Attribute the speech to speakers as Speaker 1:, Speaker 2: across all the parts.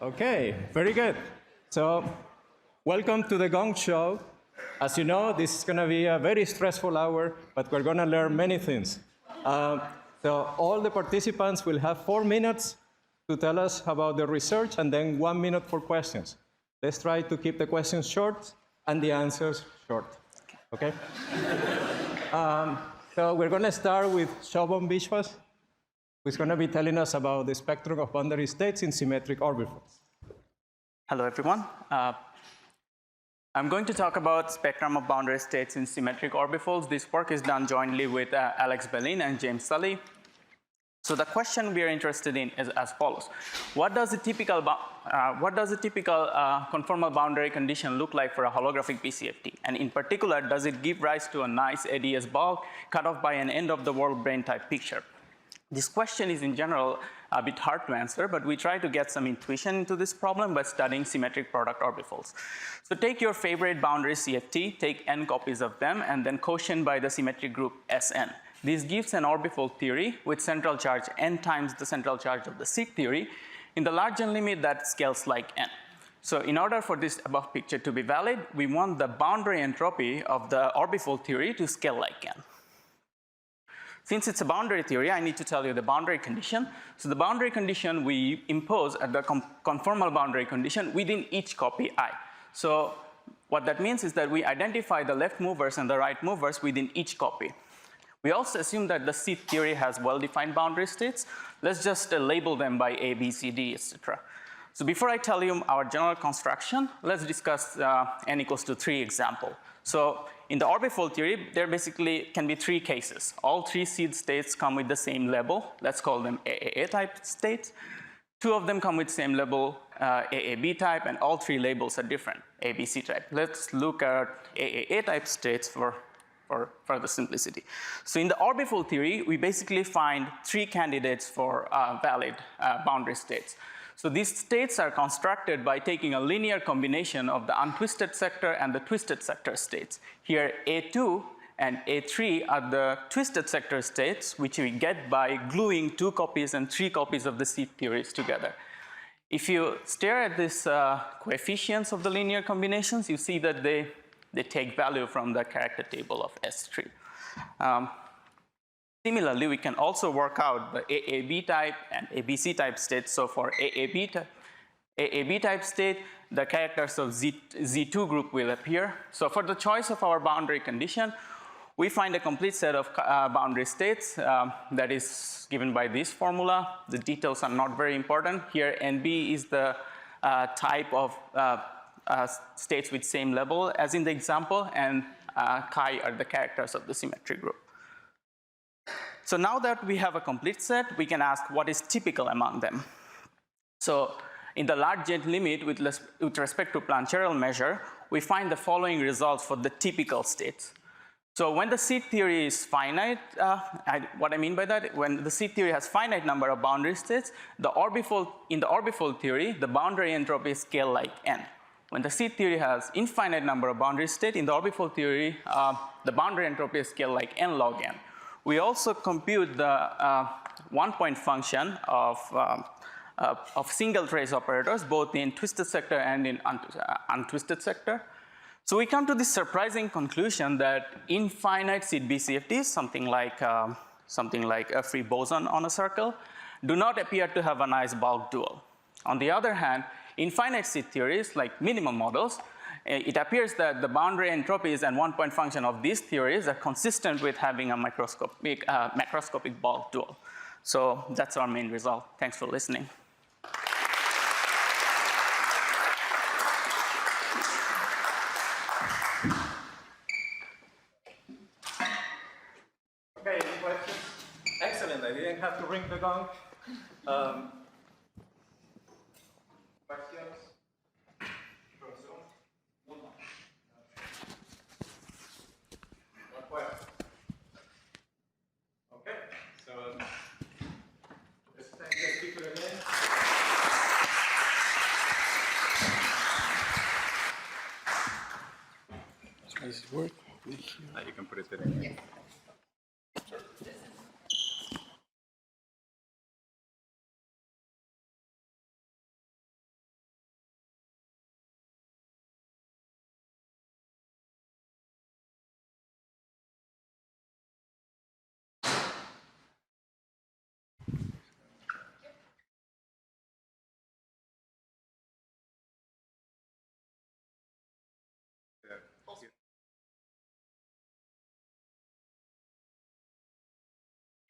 Speaker 1: Okay, very good. So, welcome to the Gong show. As you know, this is going to be a very stressful hour, but we're going to learn many things. So all the participants will have 4 minutes to tell us about the research and then 1 minute for questions. Let's try to keep the questions short and the answers short. Okay? So we're going to start with Shovon, who's going to be telling us about the spectrum of boundary states in symmetric orbifolds.
Speaker 2: Hello, everyone. I'm going to talk about spectrum of boundary states in symmetric orbifolds. This work is done jointly with Alex Bellin and James Sully. So the question we are interested in is as follows. What does a typical conformal boundary condition look like for a holographic BCFT? And in particular, does it give rise to a nice ADS bulk cut off by an end-of-the-world brain type picture? This question is in general a bit hard to answer, but we try to get some intuition into this problem by studying symmetric product orbifolds. So take your favorite boundary CFT, take n copies of them, and then quotient by the symmetric group Sn. This gives an orbifold theory with central charge n times the central charge of the seed theory in the large n limit that scales like n. So in order for this above picture to be valid, we want the boundary entropy of the orbifold theory to scale like n. Since it's a boundary theory, I need to tell you the boundary condition. So the boundary condition we impose at the conformal boundary condition within each copy I. So what that means is that we identify the left movers and the right movers within each copy. We also assume that the seed theory has well-defined boundary states. Let's just label them by A, B, C, D, etc. So before I tell you our general construction, let's discuss n equals to 3 example. So in the orbifold theory, there basically can be 3 cases. All 3 seed states come with the same label. Let's call them AAA type states. 2 of them come with same label, AAB type, and all 3 labels are different, ABC type. Let's look at AAA type states for further simplicity. So in the orbifold theory, we basically find 3 candidates for valid boundary states. So these states are constructed by taking a linear combination of the untwisted sector and the twisted sector states. Here, A2 and A3 are the twisted sector states, which we get by gluing 2 copies and 3 copies of the seed theories together. If you stare at these coefficients of the linear combinations, you see that they take value from the character table of S3. Similarly, we can also work out the AAB type and ABC type states. So for AAB type state, the characters of Z2 group will appear. So for the choice of our boundary condition, we find a complete set of boundary states that is given by this formula. The details are not very important. Here, NB is the type of states with same level as in the example, and chi are the characters of the symmetry group. So now that we have a complete set, we can ask what is typical among them. So in the large Z limit with respect to Plancherel measure, we find the following results for the typical states. So when the seed theory is finite, what I mean by that, when the seed theory has finite number of boundary states, in the orbifold theory, the boundary entropy scale like n. When the seed theory has infinite number of boundary states, in the orbifold theory, the boundary entropy scale like n log n. We also compute the 1-point function of single trace operators, both in twisted sector and in untwisted sector. So we come to this surprising conclusion that infinite seed BCFTs, something like a free boson on a circle, do not appear to have a nice bulk dual. On the other hand, infinite seed theories, like minimum models, it appears that the boundary entropies and 1-point function of these theories are consistent with having a macroscopic bulk dual. So that's our main result. Thanks for listening.
Speaker 1: Okay, any questions? Excellent. I didn't have to ring the gong. Questions? Okay, so let's thank the speaker again.
Speaker 3: Does it work?
Speaker 1: You can put it in.
Speaker 4: Yes.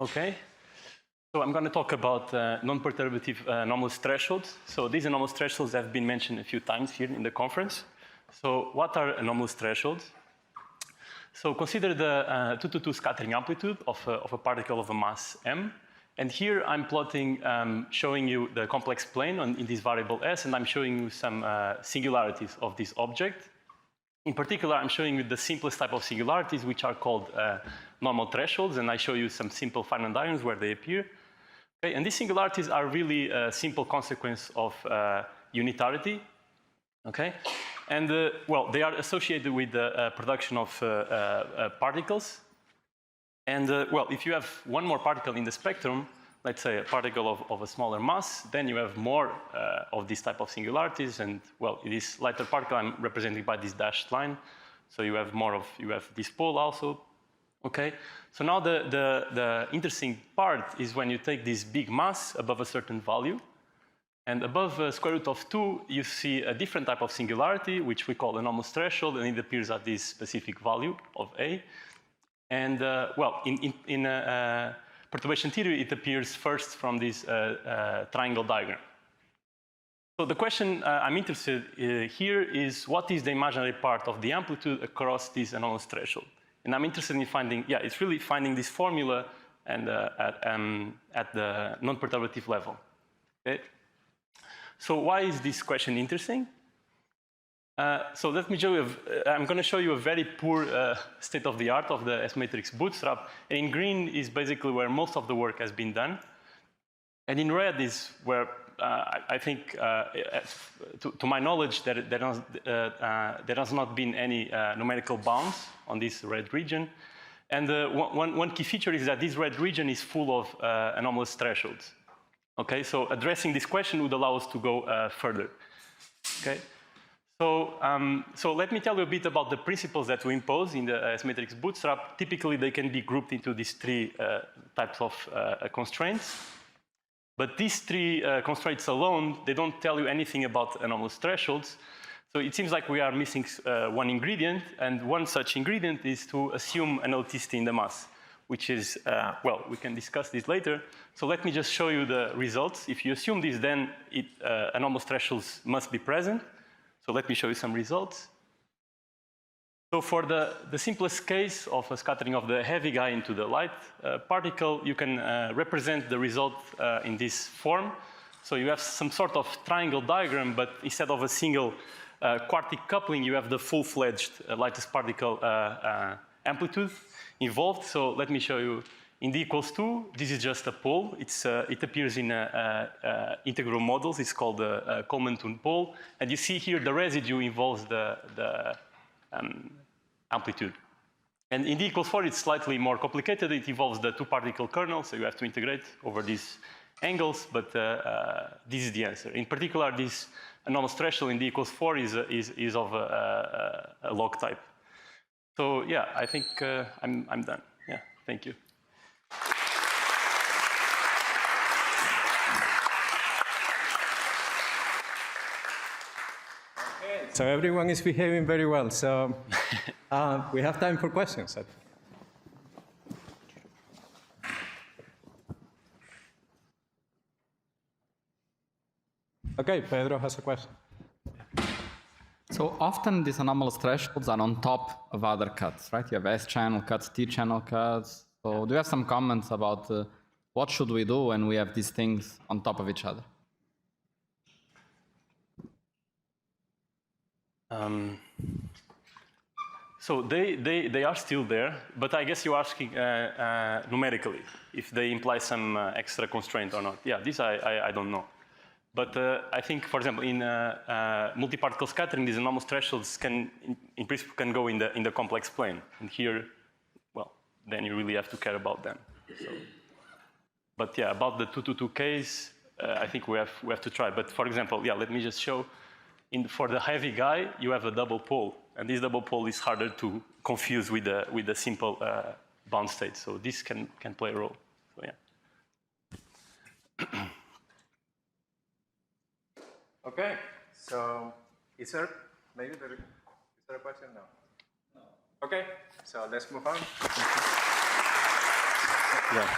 Speaker 3: Okay. So I'm going to talk about non-perturbative anomalous thresholds. So these anomalous thresholds have been mentioned a few times here in the conference. So what are anomalous thresholds? So consider the 2 to 2 scattering amplitude of a particle of a mass m. And here I'm plotting, showing you the complex plane in this variable s, and I'm showing you some singularities of this object. In particular, I'm showing you the simplest type of singularities, which are called normal thresholds, and I show you some simple finite diagrams where they appear. Okay, and these singularities are really a simple consequence of unitarity. Okay, and well, they are associated with the production of particles. And well, if you have one more particle in the spectrum, let's say a particle of a smaller mass, then you have more of this type of singularities. And well, this lighter particle I'm representing by this dashed line. So you have more of, you have this pole also. Okay, so now the interesting part is when you take this big mass above a certain value, and above square root of 2, you see a different type of singularity, which we call anomalous threshold, and it appears at this specific value of A. And well, in perturbation theory, it appears first from this triangle diagram. So the question I'm interested in here is, what is the imaginary part of the amplitude across this anomalous threshold? And I'm interested in finding, yeah, it's really finding this formula and at the non-perturbative level. Okay? So why is this question interesting? So let me show you, I'm going to show you a very poor state of the art of the S-matrix bootstrap. And in green is basically where most of the work has been done. And in red is where I think, to my knowledge, there has not been any numerical bounds on this red region. And one key feature is that this red region is full of anomalous thresholds. Okay, so addressing this question would allow us to go further. Okay, so let me tell you a bit about the principles that we impose in the S-matrix bootstrap. Typically, they can be grouped into these three types of constraints. But these three constraints alone, they don't tell you anything about anomalous thresholds. So it seems like we are missing one ingredient, and one such ingredient is to assume an elasticity in the mass, which is, well, we can discuss this later. So let me just show you the results. If you assume this, then anomalous thresholds must be present. So let me show you some results. So for the simplest case of a scattering of the heavy guy into the light particle, you can represent the result in this form. So you have some sort of triangle diagram, but instead of a single quartic coupling, you have the full-fledged lightest particle amplitude involved. So let me show you. In d equals 2, this is just a pole. It appears in integral models. It's called the Coleman-Thun pole. And you see here the residue involves the amplitude. And in d equals 4, it's slightly more complicated. It involves the two-particle kernel, so you have to integrate over these angles, but this is the answer. In particular, this anomalous threshold in d equals 4 is of a log type. So yeah, I think I'm done. Yeah, thank you.
Speaker 1: So everyone is behaving very well. So we have time for questions. Okay, Pedro has a question.
Speaker 4: So often these anomalous thresholds are on top of other cuts, right? You have S-channel cuts, T-channel cuts. So do you have some comments about what should we do when we have these things on top of each other?
Speaker 3: So they are still there, but I guess you're asking numerically if they imply some extra constraint or not. Yeah, this I don't know. But I think, for example, in multi-particle scattering, these anomalous thresholds can, in principle, can go in the complex plane. And here, well, then you really have to care about them. So, but yeah, about the 2-to-2 case, I think we have to try. But for example, yeah, let me just show. For the heavy guy, you have a double pole, and this double pole is harder to confuse with the simple bound state. So this can play a role. So yeah.
Speaker 1: Okay. So is there a question? No. Okay. So let's move on.
Speaker 3: Yeah.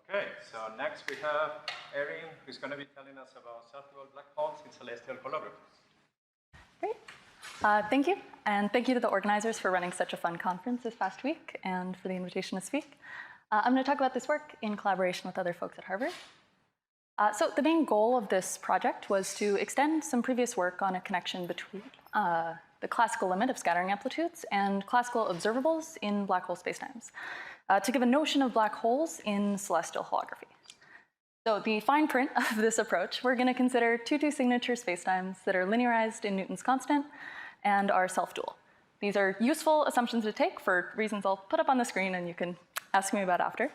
Speaker 1: Okay, so next we have Erin, who's going to be telling us about self-level black holes in celestial holography.
Speaker 5: Great. Thank you, and thank you to the organizers for running such a fun conference this past week and for the invitation to speak. I'm going to talk about this work in collaboration with other folks at Harvard. So the main goal of this project was to extend some previous work on a connection between the classical limit of scattering amplitudes and classical observables in black hole spacetimes to give a notion of black holes in celestial holography. So the fine print of this approach, we're going to consider 2-2 signature spacetimes that are linearized in Newton's constant and are self-dual. These are useful assumptions to take for reasons I'll put up on the screen and you can ask me about after.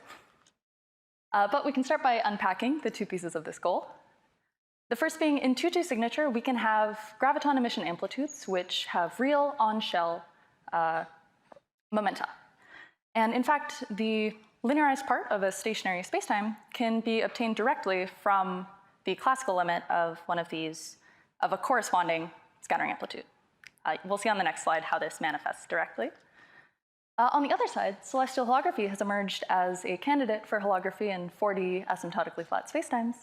Speaker 5: But we can start by unpacking the two pieces of this goal. The first being, in 2-2 signature, we can have graviton emission amplitudes which have real on-shell momenta. And in fact, the linearized part of a stationary spacetime can be obtained directly from the classical limit of one of these, of a corresponding scattering amplitude. We'll see on the next slide how this manifests directly. On the other side, celestial holography has emerged as a candidate for holography in 4D asymptotically flat spacetimes,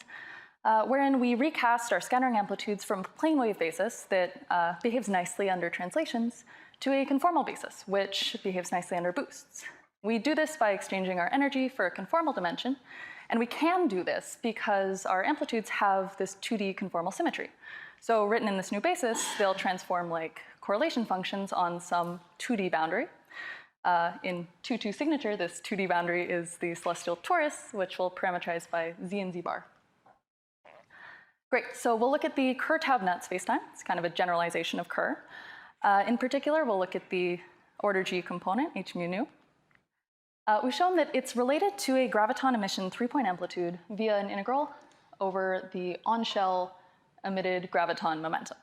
Speaker 5: wherein we recast our scattering amplitudes from a plane wave basis that behaves nicely under translations to a conformal basis, which behaves nicely under boosts. We do this by exchanging our energy for a conformal dimension, and we can do this because our amplitudes have this 2D conformal symmetry. So written in this new basis, they'll transform like correlation functions on some 2D boundary. In 2-2 signature, this 2D boundary is the celestial torus, which we'll parameterize by z and z bar. Great, so we'll look at the Kerr-Taub-Nut spacetime. It's kind of a generalization of Kerr. In particular, we'll look at the order G component, h mu nu. We've shown that it's related to a graviton emission 3-point amplitude via an integral over the on-shell emitted graviton momentum.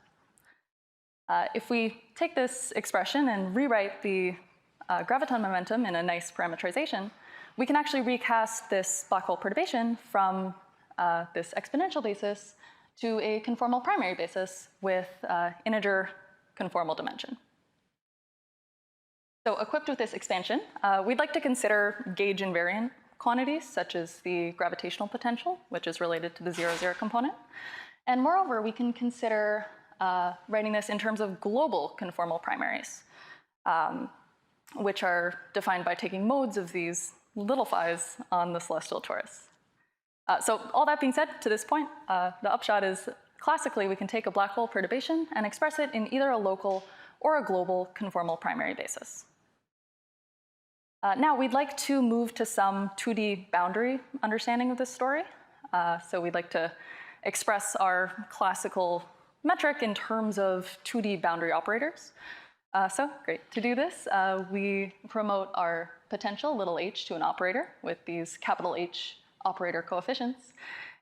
Speaker 5: If we take this expression and rewrite the graviton momentum in a nice parameterization, we can actually recast this black hole perturbation from this exponential basis to a conformal primary basis with integer conformal dimension. So equipped with this expansion, we'd like to consider gauge invariant quantities, such as the gravitational potential, which is related to the 0-0 component. And moreover, we can consider writing this in terms of global conformal primaries, which are defined by taking modes of these little phi's on the celestial torus. So all that being said, to this point, the upshot is classically we can take a black hole perturbation and express it in either a local or a global conformal primary basis. Now we'd like to move to some 2D boundary understanding of this story. So we'd like to express our classical metric in terms of 2D boundary operators. So great, to do this, we promote our potential, little h, to an operator with these capital H operator coefficients.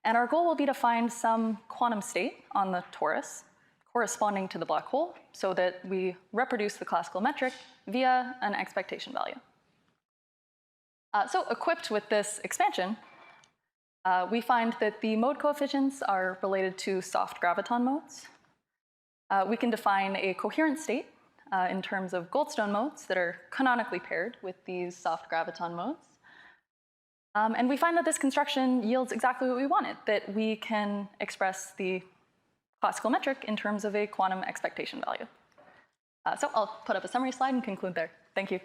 Speaker 5: And our goal will be to find some quantum state on the torus corresponding to the black hole so that we reproduce the classical metric via an expectation value. So equipped with this expansion, we find that the mode coefficients are related to soft graviton modes. We can define a coherent state in terms of Goldstone modes that are canonically paired with these soft graviton modes. And we find that this construction yields exactly what we wanted, that we can express the classical metric in terms of a quantum expectation value. So I'll put up a summary slide and conclude there. Thank you.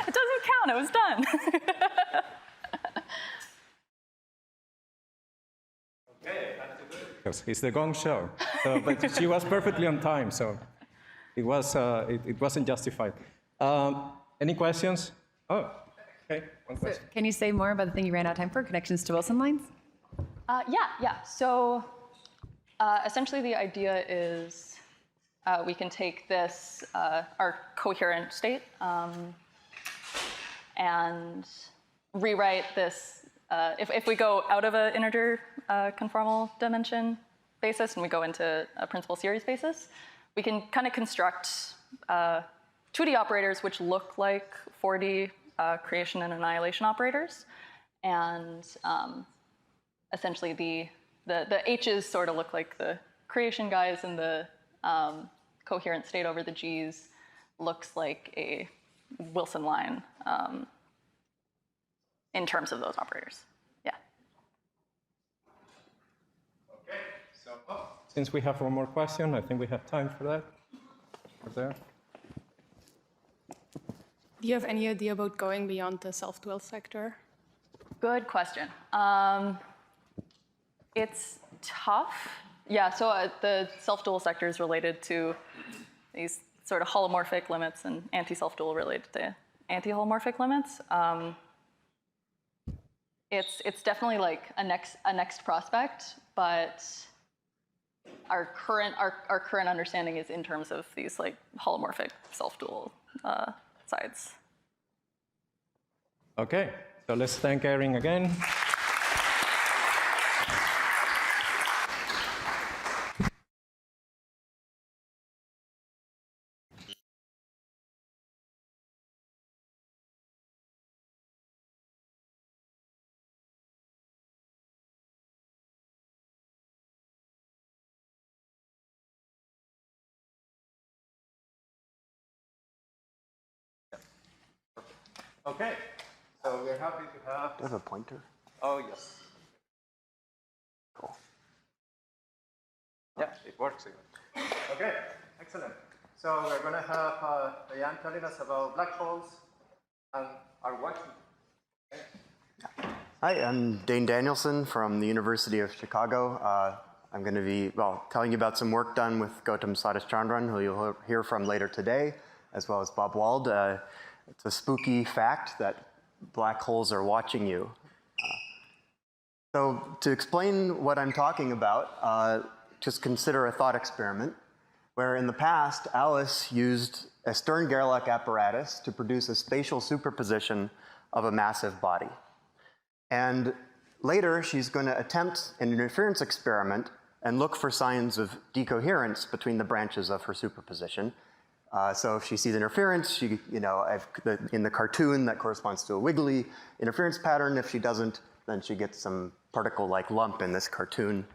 Speaker 5: It doesn't count, it was done.
Speaker 1: It's the Gong show. So, but she was perfectly on time, so it wasn't justified. Any questions? Oh, Okay, one question.
Speaker 6: Can you say more about the thing you ran out of time for, connections to Wilson lines?
Speaker 5: Yeah. So essentially the idea is we can take this, our coherent state, and rewrite this. If we go out of an integer conformal dimension basis and we go into a principal series basis, we can kind of construct 2D operators which look like 4D creation and annihilation operators. And essentially the H's sort of look like the creation guys, and the coherent state over the G's looks like a Wilson line in terms of those operators. Yeah.
Speaker 1: Okay, so since we have one more question, I think we have time for that. Over there.
Speaker 7: Do you have any idea about going beyond the self-dual sector?
Speaker 5: Good question. It's tough. Yeah, so the self-dual sector is related to these sort of holomorphic limits, and anti-self-dual related to anti-holomorphic limits. It's definitely like a next prospect, but our current understanding is in terms of these like holomorphic self-dual sides.
Speaker 1: Okay, so let's thank Erin again. Okay, so we're happy to have.
Speaker 8: Do you have a pointer?
Speaker 1: Oh, yes.
Speaker 8: Cool.
Speaker 1: Yeah, it works even. Okay, excellent. So we're going to have Daine telling us about black holes and our work. Okay.
Speaker 8: Hi, I'm Daine Danielson from the University of Chicago. I'm going to be, telling you about some work done with Gautam Sadishchandran, who you'll hear from later today, as well as Bob Wald. It's a spooky fact that black holes are watching you. So to explain what I'm talking about, just consider a thought experiment, where in the past, Alice used a Stern-Gerlach apparatus to produce a spatial superposition of a massive body. And later, she's going to attempt an interference experiment and look for signs of decoherence between the branches of her superposition. So if she sees interference, she, in the cartoon, that corresponds to a wiggly interference pattern. If she doesn't, then she gets some particle-like lump in this cartoon.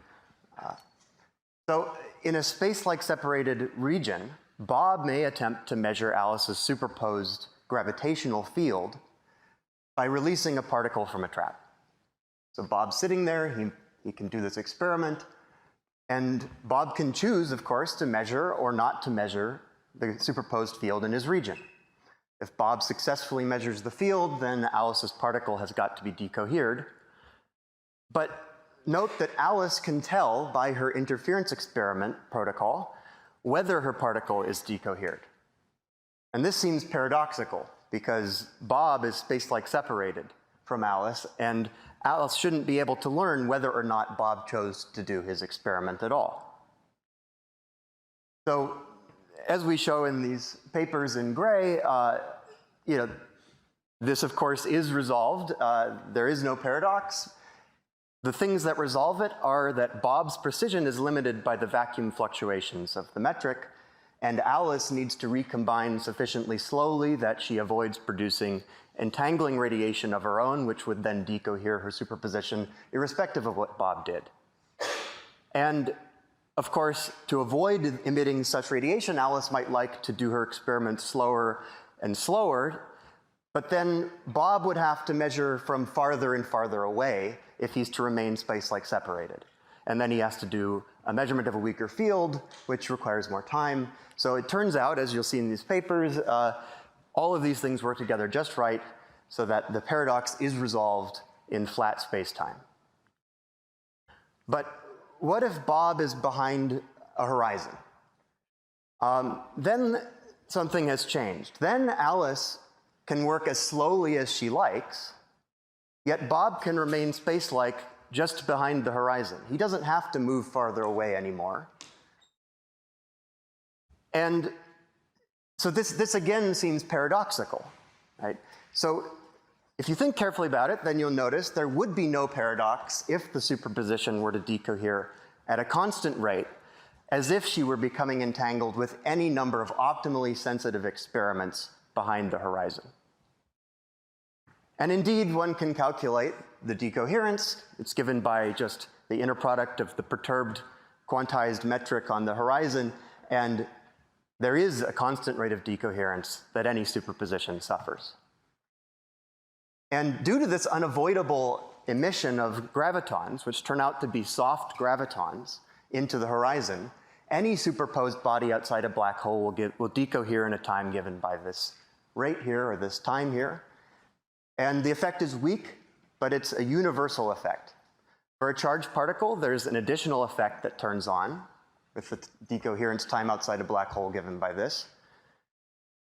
Speaker 8: So in a space-like separated region, Bob may attempt to measure Alice's superposed gravitational field by releasing a particle from a trap. So Bob's sitting there, he can do this experiment, and Bob can choose, of course, to measure or not to measure the superposed field in his region. If Bob successfully measures the field, then Alice's particle has got to be decohered. But note that Alice can tell by her interference experiment protocol whether her particle is decohered. And this seems paradoxical, because Bob is space-like separated from Alice, and Alice shouldn't be able to learn whether or not Bob chose to do his experiment at all. So, as we show in these papers in gray, this of course is resolved. There is no paradox. The things that resolve it are that Bob's precision is limited by the vacuum fluctuations of the metric, and Alice needs to recombine sufficiently slowly that she avoids producing entangling radiation of her own, which would then decohere her superposition, irrespective of what Bob did. And of course, to avoid emitting such radiation, Alice might like to do her experiments slower and slower, but then Bob would have to measure from farther and farther away if he's to remain space-like separated. And then he has to do a measurement of a weaker field, which requires more time. So it turns out, as you'll see in these papers, all of these things work together just right so that the paradox is resolved in flat space-time. But what if Bob is behind a horizon? Then something has changed. Then Alice can work as slowly as she likes, yet Bob can remain space-like just behind the horizon. He doesn't have to move farther away anymore. And so this again seems paradoxical, right? So if you think carefully about it, then you'll notice there would be no paradox if the superposition were to decohere at a constant rate, as if she were becoming entangled with any number of optimally sensitive experiments behind the horizon. And indeed, one can calculate the decoherence. It's given by just the inner product of the perturbed quantized metric on the horizon, and there is a constant rate of decoherence that any superposition suffers. And due to this unavoidable emission of gravitons, which turn out to be soft gravitons, into the horizon, any superposed body outside a black hole will decohere in a time given by this rate here, or this time here. And the effect is weak, but it's a universal effect. For a charged particle, there's an additional effect that turns on with the decoherence time outside a black hole given by this.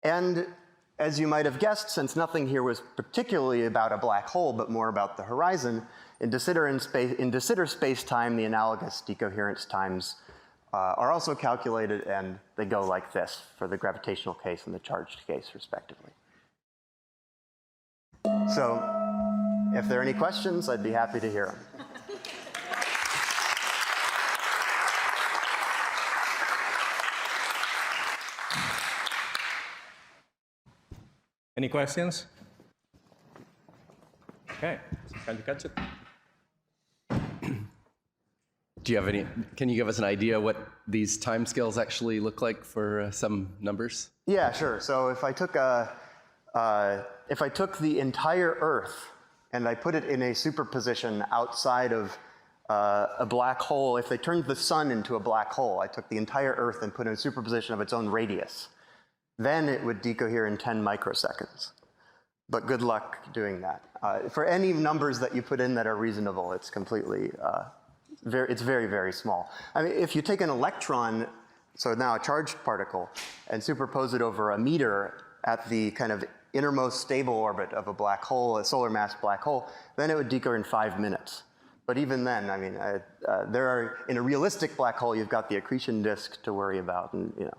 Speaker 8: And as you might have guessed, since nothing here was particularly about a black hole, but more about the horizon, in de Sitter space-time, the analogous decoherence times are also calculated, and they go like this for the gravitational case and the charged case, respectively. So, if there are any questions, I'd be happy to hear them.
Speaker 1: Any questions? Okay, can you catch it?
Speaker 9: Do you have any? Can you give us an idea what these timescales actually look like for some numbers?
Speaker 8: Yeah, sure. So if I took the entire Earth and I put it in a superposition outside of a black hole, if they turned the sun into a black hole, I took the entire Earth and put in a superposition of its own radius, then it would decohere in 10 microseconds. But good luck doing that. For any numbers that you put in that are reasonable, it's completely, it's very, very small. I mean, if you take an electron, so now a charged particle, and superpose it over a meter at the kind of innermost stable orbit of a black hole, a solar mass black hole, then it would decohere in 5 minutes. But even then, I mean, in a realistic black hole, you've got the accretion disk to worry about, and you know.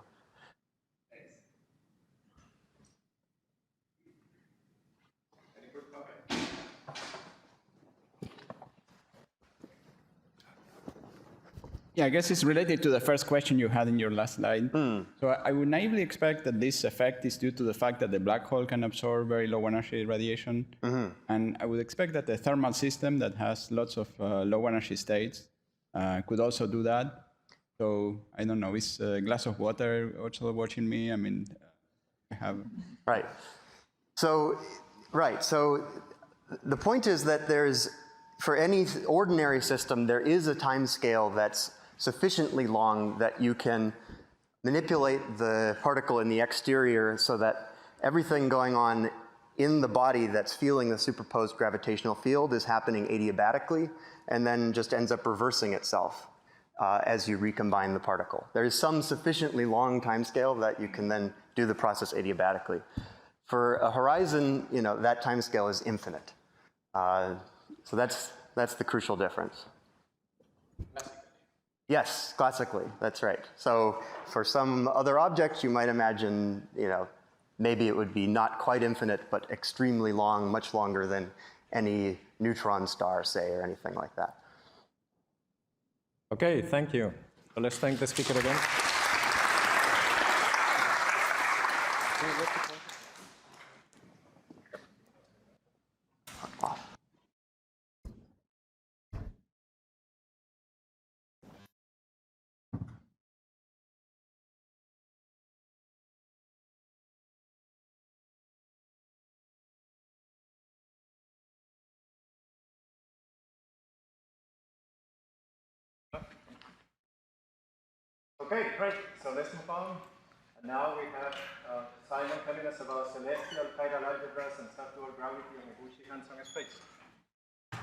Speaker 10: Yeah, I guess it's related to the first question you had in your last slide. So I would naively expect that this effect is due to the fact that the black hole can absorb very low energy radiation. And I would expect that the thermal system that has lots of low energy states could also do that. So I don't know, is a glass of water also watching me? I mean, I have...
Speaker 8: Right. So the point is that for any ordinary system, there is a time scale that's sufficiently long that you can manipulate the particle in the exterior so that everything going on in the body that's feeling the superposed gravitational field is happening adiabatically, and then just ends up reversing itself as you recombine the particle. There is some sufficiently long time scale that you can then do the process adiabatically. For a horizon, you know, that time scale is infinite. So that's the crucial difference. Yes, classically, that's right. So for some other objects, you might imagine, you know, maybe it would be not quite infinite, but extremely long, much longer than any neutron star, say, or anything like that.
Speaker 1: Okay, thank you. So let's thank the speaker again. Okay, great. So let's move on. And now we have Simon telling us about celestial chiral algebras and subdual gravity and Iguchi hands-on space.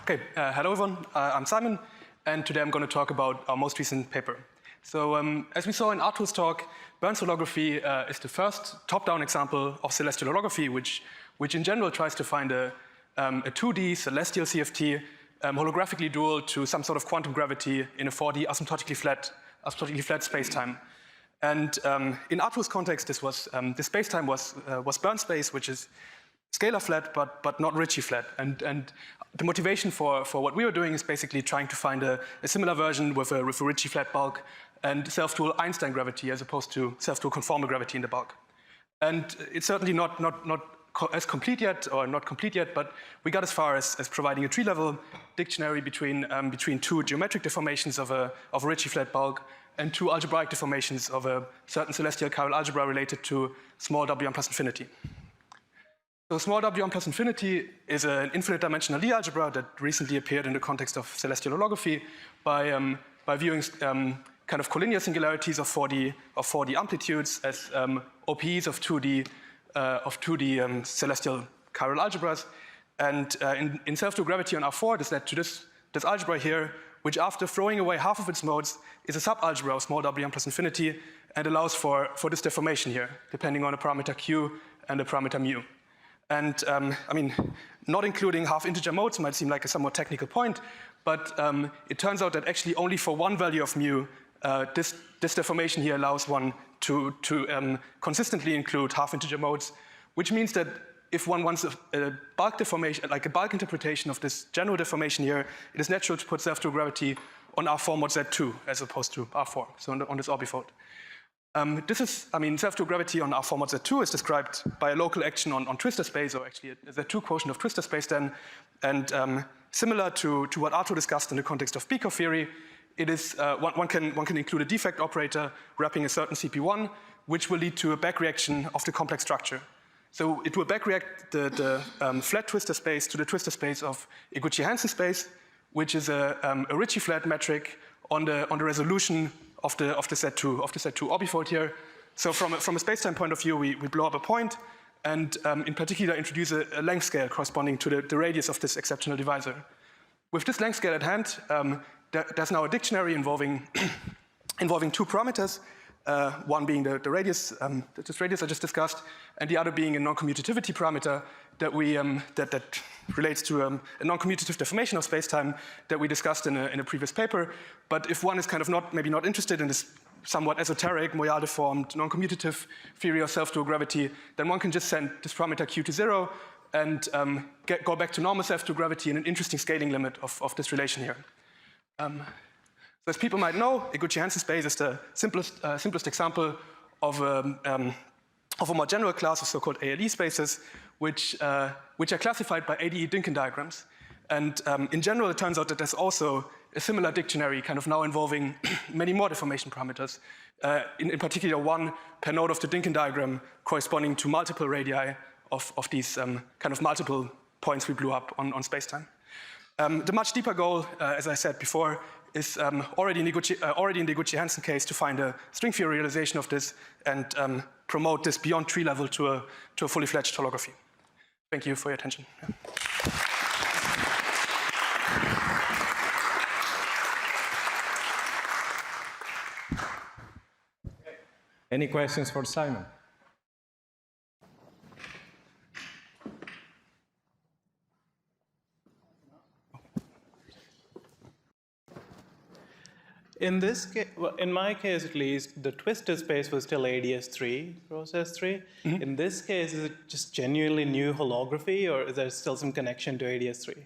Speaker 11: Okay, hello everyone. I'm Simon, and today I'm going to talk about our most recent paper. So as we saw in Artur's talk, Bern's holography is the first top-down example of celestial holography, which in general tries to find a 2D celestial CFT holographically dual to some sort of quantum gravity in a 4D asymptotically flat space-time. And in Artur's context, this space-time was Bern space, which is scalar flat, but not Ricci flat. And the motivation for what we were doing is basically trying to find a similar version with a Ricci flat bulk and self-dual Einstein gravity as opposed to self-dual conformal gravity in the bulk. And it's certainly not as complete yet, or not complete yet, but we got as far as providing a tree-level dictionary between two geometric deformations of a Ricci flat bulk and two algebraic deformations of a certain celestial chiral algebra related to small w1 plus infinity. So small w1 plus infinity is an infinite dimensional Lie algebra that recently appeared in the context of celestial holography by viewing kind of collinear singularities of 4D amplitudes as OPEs of 2D celestial chiral algebras. And in self-dual gravity on R4, this led to this algebra here, which after throwing away half of its modes is a subalgebra of small w1 plus infinity and allows for this deformation here, depending on a parameter q and a parameter mu. And I mean, not including half-integer modes might seem like a somewhat technical point, but it turns out that actually only for one value of mu, this deformation here allows one to consistently include half-integer modes, which means that if one wants a bulk deformation, like a bulk interpretation of this general deformation here, it is natural to put self-dual gravity on R4 mod Z2 as opposed to R4, so on this orbifold. Self-dual gravity on R4 mod Z2 is described by a local action on twistor space, or actually a Z2 quotient of twistor space then. And similar to what Artur discussed in the context of Peacock theory, it is, one can include a defect operator wrapping a certain CP1, which will lead to a backreaction of the complex structure. So it will backreact the flat twistor space to the twistor space of Iguchi-Hansen space, which is a Ricci flat metric on the resolution of the Z2 orbifold here. So from a space-time point of view, we blow up a point, and in particular introduce a length scale corresponding to the radius of this exceptional divisor. With this length scale at hand, there's now a dictionary involving two parameters. One being the radius, this radius I just discussed, and the other being a non-commutativity parameter that relates to a non-commutative deformation of space-time that we discussed in a previous paper. But if one is kind of maybe not interested in this somewhat esoteric, Moyal-deformed, non-commutative theory of self-dual gravity, then one can just send this parameter q to 0 and go back to normal self-dual gravity in an interesting scaling limit of this relation here. So as people might know, Iguchi-Hansen space is the simplest example of a more general class of so-called ALE spaces, which are classified by ADE Dynkin diagrams. And in general, it turns out that there's also a similar dictionary kind of now involving many more deformation parameters, in particular one per node of the Dynkin diagram corresponding to multiple radii of these kind of multiple points we blew up on spacetime. The much deeper goal, as I said before, is already in the Iguchi-Hansen case to find a string theory realization of this and promote this beyond tree level to a fully fledged holography. Thank you for your attention. Yeah.
Speaker 1: Any questions for Simon?
Speaker 12: In this case, well, in my case at least, the twisted space was still ADS3, process 3. Mm-hmm. In this case, is it just genuinely new holography, or is there still some connection to ADS3?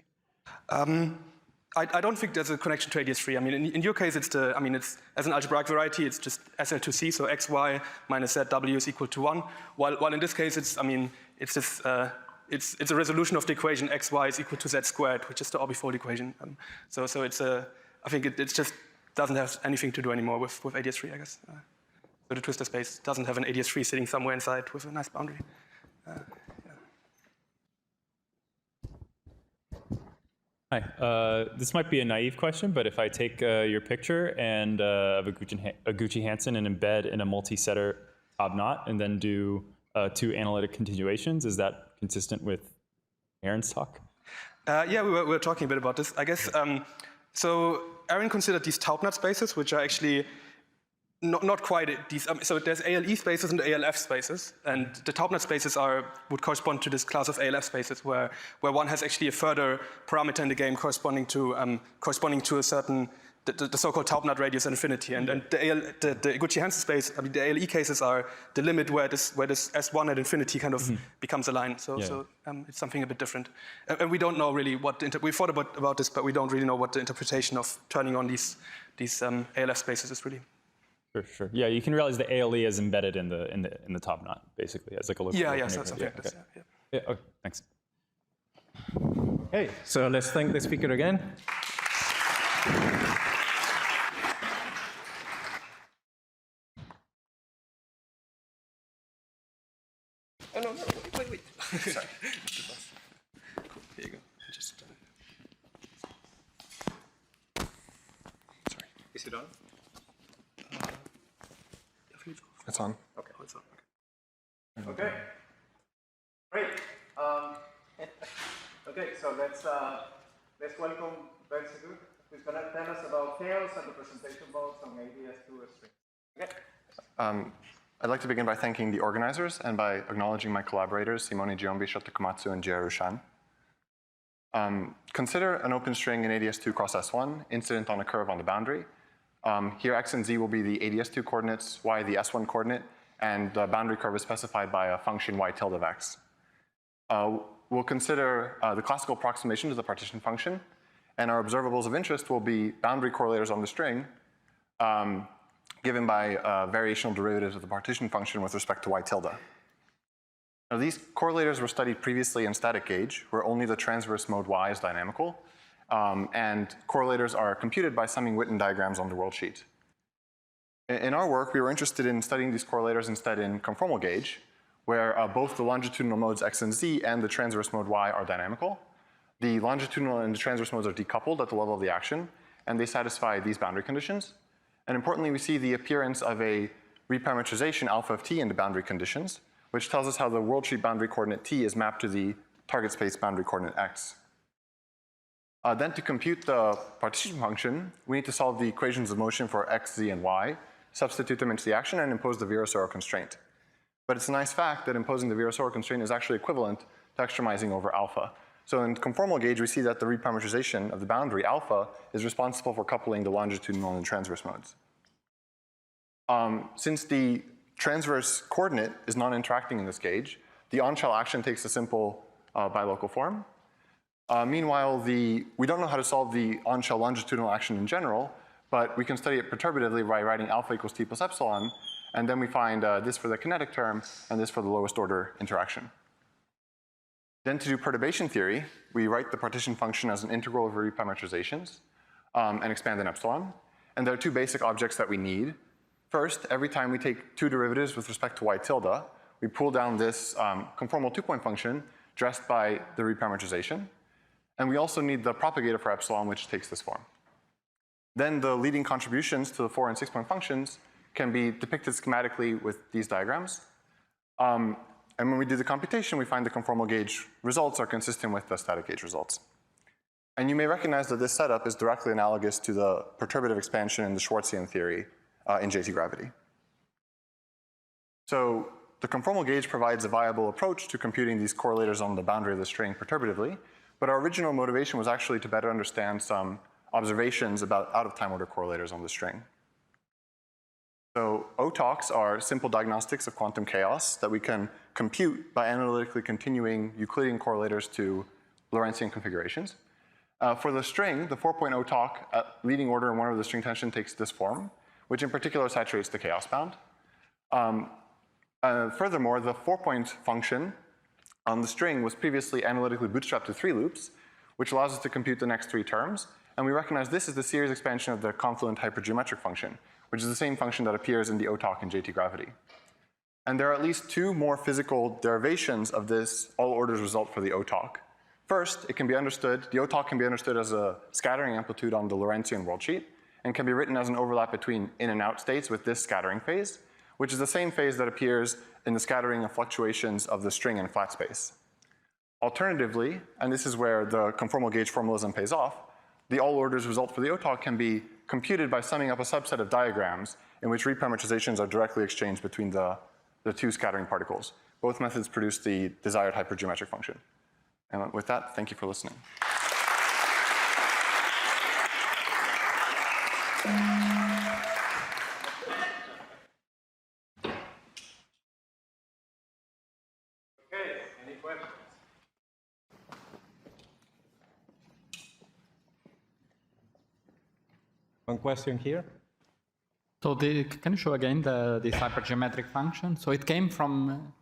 Speaker 11: I don't think there's a connection to ADS3. I mean, in your case, it's as an algebraic variety, it's just SL2C, so xy minus zw is equal to 1. While in this case, it's a resolution of the equation xy is equal to z squared, which is the orbifold equation. So it's I think it just doesn't have anything to do anymore with ADS3, I guess. So the twistor space doesn't have an ADS3 sitting somewhere inside with a nice boundary. Yeah.
Speaker 13: Hi, this might be a naive question, but if I take your picture and of Iguchi-Hansen and embed in a multi-setter top knot and then do 2 analytic continuations, is that consistent with Erin's talk?
Speaker 11: Yeah, we were talking a bit about this. I guess, so Erin considered these Taubnut spaces, which are actually Not quite. So there's ALE spaces and ALF spaces, and the top-knot spaces would correspond to this class of ALF spaces, where one has actually a further parameter in the game corresponding to a certain the so-called top-knot radius at infinity. And the Gucci-Hansen space, I mean, the ALE cases are the limit where this S1 at infinity kind of becomes a line. So it's something a bit different. And we don't know really what we thought about this, but we don't really know what the interpretation of turning on these ALF spaces is really.
Speaker 13: Sure. Yeah, you can realize the ALE is embedded in the top knot, basically, as like a local.
Speaker 11: Yeah, something like this.
Speaker 13: Yeah. Okay, thanks.
Speaker 1: Okay, so let's thank the speaker again.
Speaker 11: Oh no, wait. Sorry. Here you go. Sorry. Is it on?
Speaker 14: It's on.
Speaker 11: Okay, it's on.
Speaker 1: Okay. Great. Okay, so let's welcome Bendeguz, who's going to tell us about chaos and representation modes on ADS2 string. Okay.
Speaker 14: I'd like to begin by thanking the organizers and by acknowledging my collaborators, Simone Giombi, Shota Komatsu, and Jia Rushan. Consider an open string in ADS2 cross S1 incident on a curve on the boundary. Here, x and z will be the ADS2 coordinates, y the S1 coordinate, and the boundary curve is specified by a function y tilde of x. We'll consider the classical approximation to the partition function, and our observables of interest will be boundary correlators on the string given by variational derivatives of the partition function with respect to y tilde. Now, these correlators were studied previously in static gauge, where only the transverse mode y is dynamical. And correlators are computed by summing Witten diagrams on the world sheet. In our work, we were interested in studying these correlators instead in conformal gauge, where both the longitudinal modes x and z and the transverse mode y are dynamical. The longitudinal and the transverse modes are decoupled at the level of the action, and they satisfy these boundary conditions. And importantly, we see the appearance of a reparametrization alpha of t in the boundary conditions, which tells us how the world sheet boundary coordinate t is mapped to the target space boundary coordinate x. Then to compute the partition function, we need to solve the equations of motion for x, z, and y, substitute them into the action, and impose the Virasoro constraint. But it's a nice fact that imposing the Virasoro constraint is actually equivalent to extremizing over alpha. So in conformal gauge, we see that the reparametrization of the boundary alpha is responsible for coupling the longitudinal and transverse modes. Since the transverse coordinate is non-interacting in this gauge, the on-shell action takes a simple bilocal form. Meanwhile, we don't know how to solve the on-shell longitudinal action in general, but we can study it perturbatively by writing alpha equals t plus epsilon, and then we find this for the kinetic term and this for the lowest order interaction. Then to do perturbation theory, we write the partition function as an integral over reparametrizations and expand in epsilon. And there are two basic objects that we need. First, every time we take two derivatives with respect to y tilde, we pull down this conformal two-point function dressed by the reparametrization. And we also need the propagator for epsilon, which takes this form. Then the leading contributions to the 4- and 6-point functions can be depicted schematically with these diagrams. And when we do the computation, we find the conformal gauge results are consistent with the static gauge results. And you may recognize that this setup is directly analogous to the perturbative expansion in the Schwarzian theory in JT gravity. So the conformal gauge provides a viable approach to computing these correlators on the boundary of the string perturbatively, but our original motivation was actually to better understand some observations about out-of-time order correlators on the string. So OTOCs are simple diagnostics of quantum chaos that we can compute by analytically continuing Euclidean correlators to Lorentzian configurations. For the string, the 4-point OTOC at leading order in one over the string tension takes this form, which in particular saturates the chaos bound. Furthermore, the 4-point function on the string was previously analytically bootstrapped to 3 loops, which allows us to compute the next 3 terms. And we recognize this is the series expansion of the confluent hypergeometric function, which is the same function that appears in the OTOC in JT gravity. And there are at least 2 more physical derivations of this all orders result for the OTOC. First, it can be understood, the OTOC can be understood as a scattering amplitude on the Lorentzian world sheet, and can be written as an overlap between in and out states with this scattering phase, which is the same phase that appears in the scattering of fluctuations of the string in flat space. Alternatively, and this is where the conformal gauge formalism pays off, the all orders result for the OTOC can be computed by summing up a subset of diagrams in which reparameterizations are directly exchanged between the two scattering particles. Both methods produce the desired hypergeometric function. And with that, thank you for listening.
Speaker 1: Okay, any questions? One question here.
Speaker 4: So can you show again this hypergeometric function? So it came from,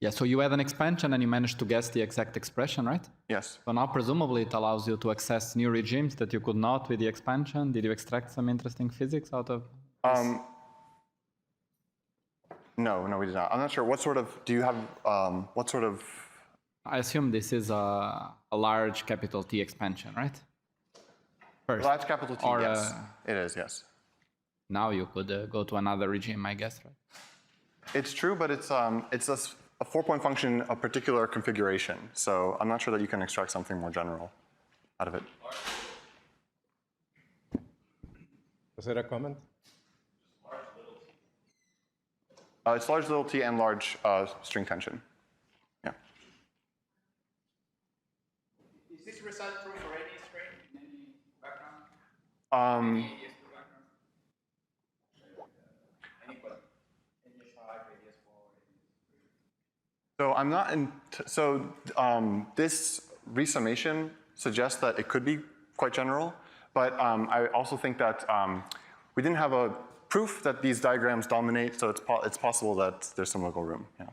Speaker 4: yeah, so you had an expansion and you managed to guess the exact expression, right?
Speaker 14: Yes.
Speaker 4: So now presumably it allows you to access new regimes that you could not with the expansion. Did you extract some interesting physics out of this?
Speaker 14: No, we did not. I'm not sure. What sort of, do you have, what sort of?
Speaker 4: I assume this is a large capital T expansion, right? First.
Speaker 14: Large capital T,
Speaker 4: or,
Speaker 14: yes. It is, yes.
Speaker 4: Now you could go to another regime, I guess, right?
Speaker 14: It's true, but it's a 4-point function of particular configuration. So I'm not sure that you can extract something more general out of it.
Speaker 1: Was there a comment?
Speaker 14: It's large little t and large string tension. Yeah.
Speaker 10: Is this result true for any string in any background?
Speaker 14: So I'm not in. This resummation suggests that it could be quite general, but I also think that we didn't have a proof that these diagrams dominate, so it's possible that there's some wiggle room. Yeah.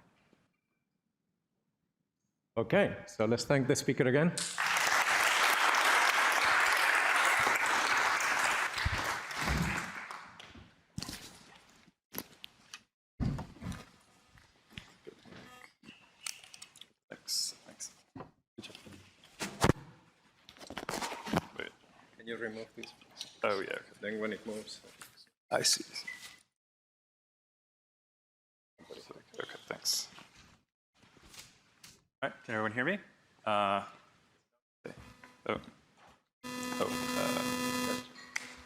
Speaker 1: Okay, so let's thank the speaker again.
Speaker 14: Thanks.
Speaker 1: Wait. Can you remove this?
Speaker 14: Oh, yeah. Okay.
Speaker 1: Then when it moves.
Speaker 14: I see. Okay, thanks.
Speaker 13: All right, can everyone hear me?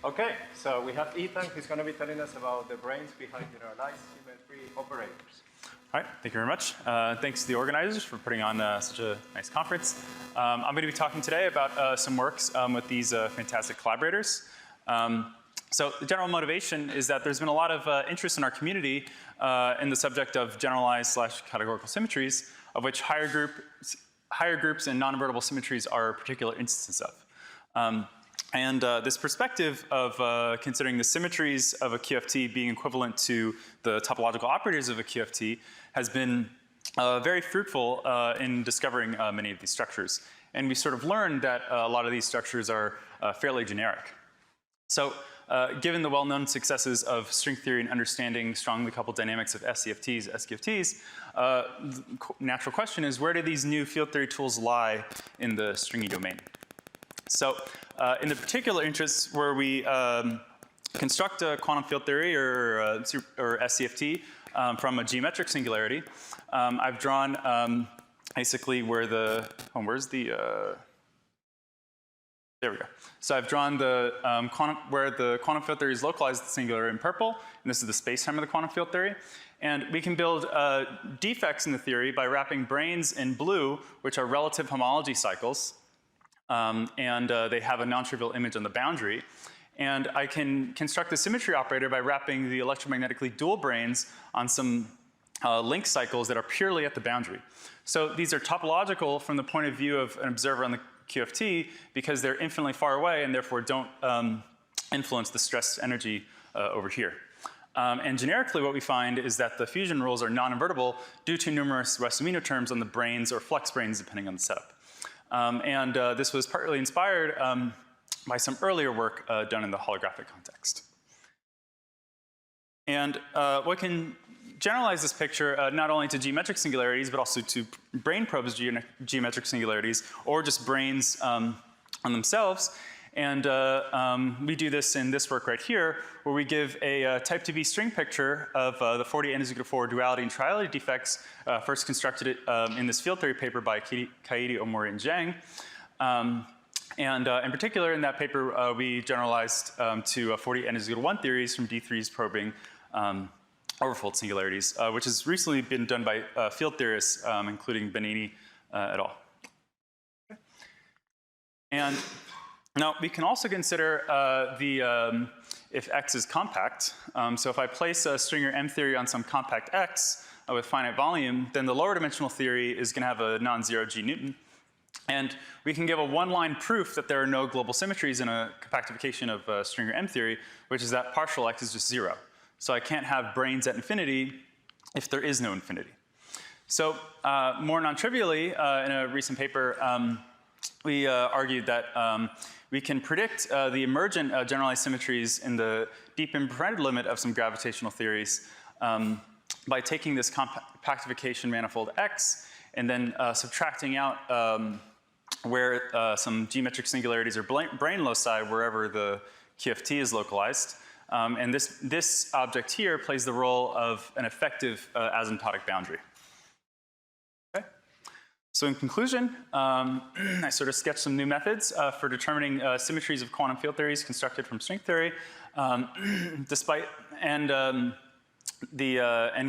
Speaker 1: Okay, so we have Ethan, who's going to be telling us about the brains behind generalized symmetry operators.
Speaker 13: All right, thank you very much. Thanks to the organizers for putting on such a nice conference. I'm going to be talking today about some works with these fantastic collaborators. So the general motivation is that there's been a lot of interest in our community in the subject of generalized/categorical symmetries, of which higher groups and non-invertible symmetries are particular instances of. This perspective of considering the symmetries of a QFT being equivalent to the topological operators of a QFT has been very fruitful in discovering many of these structures. And we sort of learned that a lot of these structures are fairly generic. So given the well-known successes of string theory and understanding strongly coupled dynamics of SCFTs, SQFTs, the natural question is, where do these new field theory tools lie in the stringy domain? So in the particular interests where we construct a quantum field theory or SCFT from a geometric singularity, I've drawn basically where the, there we go. So I've drawn the where the quantum field theory is localized the singular in purple, and this is the space-time of the quantum field theory. And we can build defects in the theory by wrapping branes in blue, which are relative homology cycles. They have a non-trivial image on the boundary. And I can construct the symmetry operator by wrapping the electromagnetically dual branes on some link cycles that are purely at the boundary. So these are topological from the point of view of an observer on the QFT because they're infinitely far away and therefore don't influence the stress energy over here. And generically what we find is that the fusion rules are non-invertible due to numerous Wess-Amino terms on the branes or flux branes depending on the setup. This was partly inspired by some earlier work done in the holographic context. And what can generalize this picture not only to geometric singularities, but also to brane probes geometric singularities, or just branes on themselves. And we do this in this work right here, where we give a type 2B string picture of the 40 n=4 duality and triality defects, first constructed in this field theory paper by Kaidi, Omori, and Zhang. And in particular, in that paper, we generalized to 40 n=1 theories from D3's probing orbifold singularities, which has recently been done by field theorists, including Daine et al. Okay. And now we can also consider if X is compact. So if I place a stringer M theory on some compact X with finite volume, then the lower dimensional theory is going to have a non-zero G Newton. And we can give a one-line proof that there are no global symmetries in a compactification of stringer M theory, which is that partial X is just 0. So I can't have branes at infinity if there is no infinity. So more non-trivially, in a recent paper, we argued that we can predict the emergent generalized symmetries in the deep infrared limit of some gravitational theories by taking this compactification manifold X and then subtracting out where some geometric singularities or brane loci wherever the QFT is localized. And this object here plays the role of an effective asymptotic boundary. Okay. So in conclusion, I sort of sketched some new methods for determining symmetries of quantum field theories constructed from string theory. And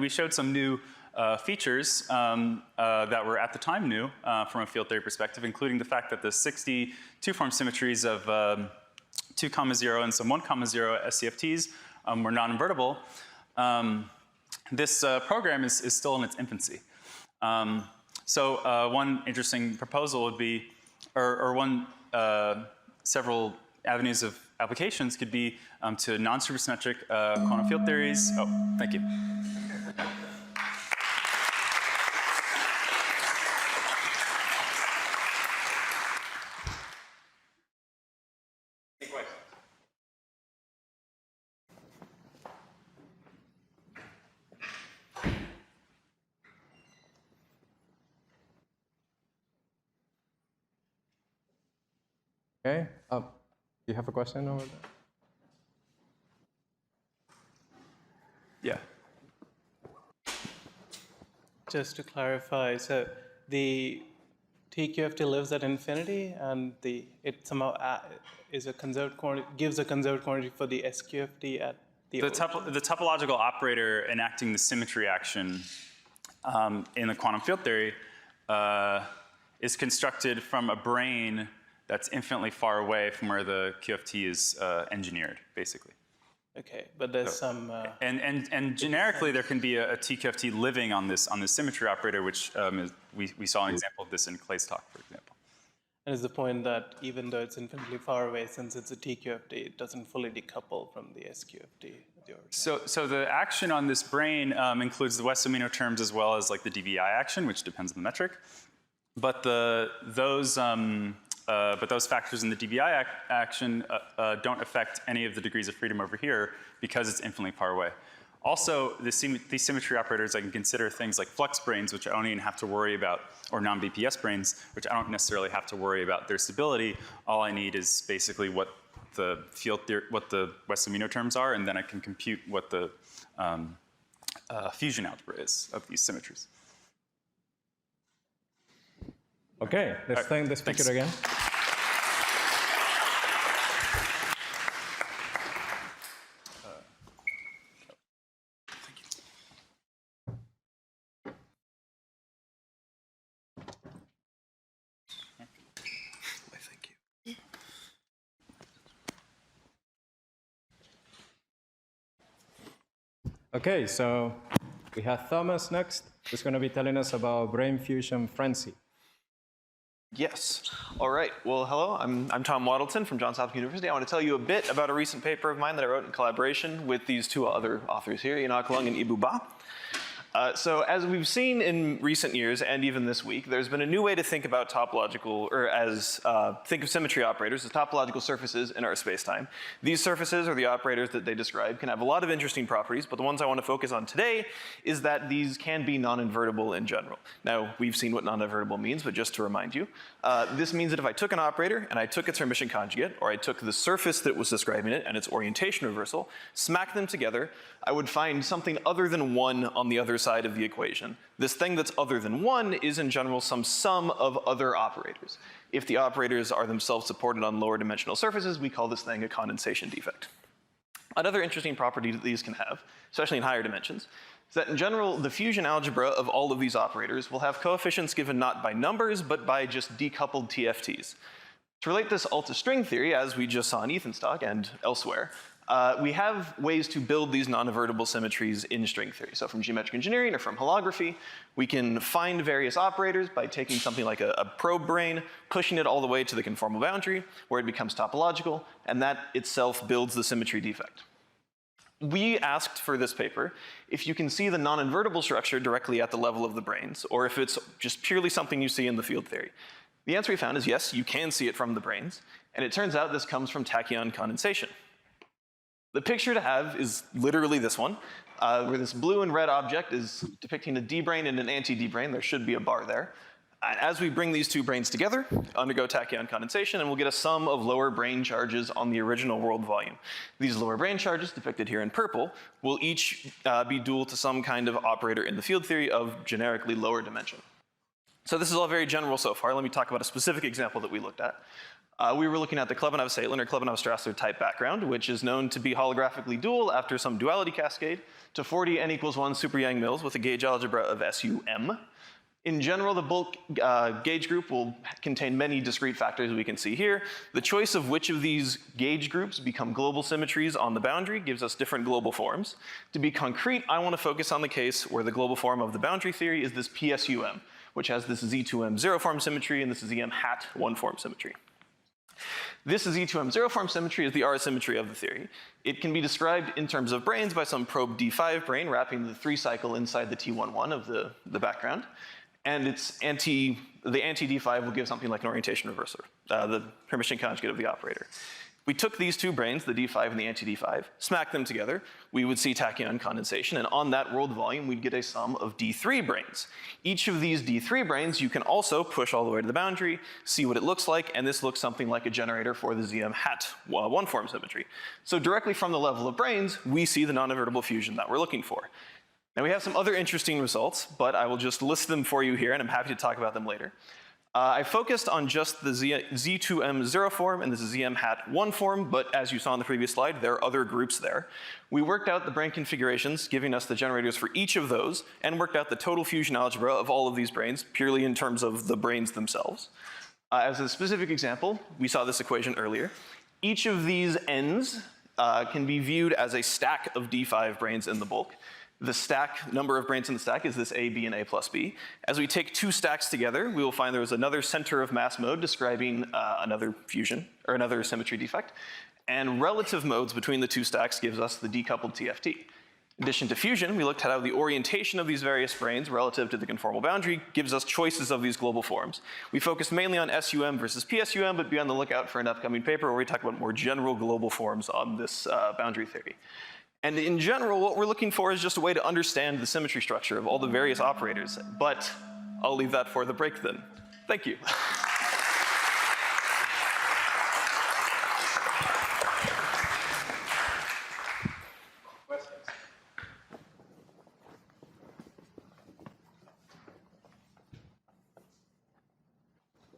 Speaker 13: we showed some new features that were at the time new from a field theory perspective, including the fact that the 60 two-form symmetries of 2,0 and some 1,0 SCFTs were non-invertible. This program is still in its infancy. So one interesting proposal would be, several avenues of applications could be to non-supersymmetric quantum field theories. Oh, thank you.
Speaker 1: Okay. You have a question over there?
Speaker 13: Yeah.
Speaker 12: Just to clarify, so the TQFT lives at infinity, and it somehow is a conserved quantity, gives a conserved quantity for the SQFT at the
Speaker 13: topological operator enacting the symmetry action in the quantum field theory is constructed from a brane that's infinitely far away from where the QFT is engineered, basically.
Speaker 12: Okay, but there's some.
Speaker 13: And generically, there can be a TQFT living on this symmetry operator, which we saw an example of this in Clay's talk, for example.
Speaker 12: And is the point that even though it's infinitely far away, since it's a TQFT, it doesn't fully decouple from the SQFT?
Speaker 13: So the action on this brane includes the Wess-Amino terms as well as like the DVI action, which depends on the metric. But those factors in the DVI action don't affect any of the degrees of freedom over here because it's infinitely far away. Also, these symmetry operators, I can consider things like flux branes, which I don't even have to worry about, or non-BPS branes, which I don't necessarily have to worry about their stability. All I need is basically what the what the Wess-Amino terms are, and then I can compute what the fusion algebra is of these symmetries.
Speaker 1: Okay, let's thank the speaker again. Okay, so we have Thomas next, who's going to be telling us about brain fusion frenzy.
Speaker 15: Yes. All right. Well, hello. I'm Tom Waddleton from Johns Hopkins University. I want to tell you a bit about a recent paper of mine that I wrote in collaboration with these two other authors here, Inak Lung and Ibu Ba. So as we've seen in recent years, and even this week, there's been a new way to think about topological, or think of symmetry operators as topological surfaces in our spacetime. These surfaces, or the operators that they describe, can have a lot of interesting properties, but the ones I want to focus on today is that these can be non-invertible in general. Now, we've seen what non-invertible means, but just to remind you, this means that if I took an operator and I took its Hermitian conjugate, or I took the surface that was describing it and its orientation reversal, smacked them together, I would find something other than 1 on the other side side of the equation. This thing that's other than 1 is in general some sum of other operators. If the operators are themselves supported on lower dimensional surfaces, we call this thing a condensation defect. Another interesting property that these can have, especially in higher dimensions, is that in general, the fusion algebra of all of these operators will have coefficients given not by numbers, but by just decoupled TFTs. To relate this all to string theory, as we just saw in Ethan's talk and elsewhere, we have ways to build these non-invertible symmetries in string theory. So from geometric engineering or from holography, we can find various operators by taking something like a probe brane, pushing it all the way to the conformal boundary, where it becomes topological, and that itself builds the symmetry defect. We asked for this paper if you can see the non-invertible structure directly at the level of the branes, or if it's just purely something you see in the field theory. The answer we found is yes, you can see it from the branes, and it turns out this comes from tachyon condensation. The picture to have is literally this one, where this blue and red object is depicting a D brane and an anti-D brane. There should be a bar there. As we bring these two branes together, undergo tachyon condensation, and we'll get a sum of lower brane charges on the original world volume. These lower brane charges, depicted here in purple, will each be dual to some kind of operator in the field theory of generically lower dimension. So this is all very general so far. Let me talk about a specific example that we looked at. We were looking at the Klebanov-Saitlin or Klebanov-Strassler type background, which is known to be holographically dual after some duality cascade to 40 n equals 1 super Yang mills with a gauge algebra of SUM. In general, the bulk gauge group will contain many discrete factors we can see here. The choice of which of these gauge groups become global symmetries on the boundary gives us different global forms. To be concrete, I want to focus on the case where the global form of the boundary theory is this PSUM, which has this Z2M zero form symmetry and this is EM hat one form symmetry. This Z2M zero form symmetry is the R symmetry of the theory. It can be described in terms of branes by some probe D5 brane wrapping the 3 cycle inside the T11 of the background. And the anti-D5 will give something like an orientation reversor, the Hermitian conjugate of the operator. We took these two branes, the D5 and the anti-D5, smacked them together, we would see tachyon condensation, and on that world volume, we'd get a sum of D3 branes. Each of these D3 branes you can also push all the way to the boundary, see what it looks like, and this looks something like a generator for the ZM hat one form symmetry. So directly from the level of branes, we see the non-invertible fusion that we're looking for. Now we have some other interesting results, but I will just list them for you here, and I'm happy to talk about them later. I focused on just the Z2M zero form and the ZM hat one form, but as you saw on the previous slide, there are other groups there. We worked out the brane configurations, giving us the generators for each of those, and worked out the total fusion algebra of all of these branes, purely in terms of the branes themselves. As a specific example, we saw this equation earlier. Each of these ends can be viewed as a stack of D5 branes in the bulk. The stack, number of branes in the stack is this A, B, and A plus B. As we take two stacks together, we will find there is another center of mass mode describing another fusion, or another symmetry defect. And relative modes between the two stacks gives us the decoupled TFT. In addition to fusion, we looked at how the orientation of these various branes relative to the conformal boundary gives us choices of these global forms. We focused mainly on SUM versus PSUM, but be on the lookout for an upcoming paper where we talk about more general global forms on this boundary theory. And in general, what we're looking for is just a way to understand the symmetry structure of all the various operators. But I'll leave that for the break then. Thank you.